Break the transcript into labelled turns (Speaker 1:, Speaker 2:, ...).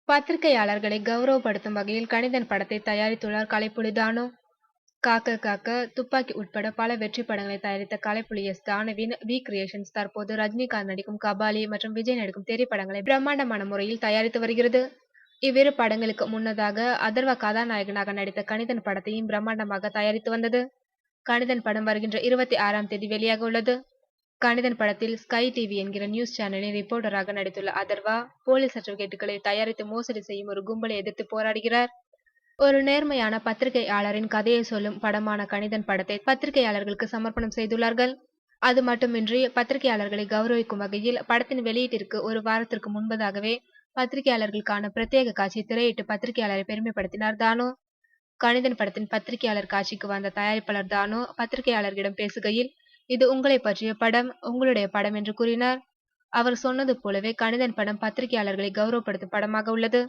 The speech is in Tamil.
Speaker 1: பத்திரிகையாளர்களை கௌரவப்படுத்தும் வகையில் கணிதன் படத்தை தயாரித்துள்ளார் கலைப்புலி தானு. காக்க காக்க, துப்பாக்கி உட்பட பல வெற்றி படங்களை தயாரித்த கலைப்புலி எஸ். தானுவின் வி கிரியேஷன்ஸ் தற்போது ரஜினிகாந்த் நடிக்கும் கபாலி மற்றும் விஜய் நடிக்கும் திரைப்படங்களை பிரம்மாண்டமான முறையில் தயாரித்து வருகிறது. இவ்விரு படங்களுக்கு முன்னதாக அதர்வா கதாநாயகனாக நடித்த கணிதன் படத்தையும் பிரம்மாண்டமாக தயாரித்து வந்தது. கணிதன் படம் வருகின்ற 26ஆம் தேதி வெளியாக உள்ளது. கணிதன் படத்தில் ஸ்கை டிவி என்கிற நியூஸ் சேனலின் ரிப்போர்ட்டராக நடித்துள்ள அதர்வா, போலி சர்டிபிகேட்டுகளை தயாரித்து மோசடி செய்யும் ஒரு கும்பலை எதிர்த்து போராடுகிறார். ஒரு நேர்மையான பத்திரிகையாளரின் கதையை சொல்லும் படமான கணிதன் படத்தை பத்திரிகையாளர்களுக்கு சமர்ப்பணம் செய்துள்ளார்கள். அது மட்டுமின்றி பத்திரிகையாளர்களை கௌரவிக்கும் வகையில் படத்தின் வெளியீட்டிற்கு ஒரு வாரத்திற்கு முன்பதாகவே பத்திரிகையாளர்களுக்கான பிரத்யேக காட்சி திரையிட்டு பத்திரிகையாளரை பெருமைப்படுத்தினார் தானு. கணிதன் படத்தின் பத்திரிகையாளர் காட்சிக்கு வந்த தயாரிப்பாளர் தானு பத்திரிகையாளர்களிடம் பேசுகையில், இது உங்களை பற்றிய படம், உங்களுடைய படம் என்று கூறினார். அவர் சொன்னது போலவே கணிதன் படம் பத்திரிகையாளர்களை கௌரவப்படுத்தும் படமாக உள்ளது.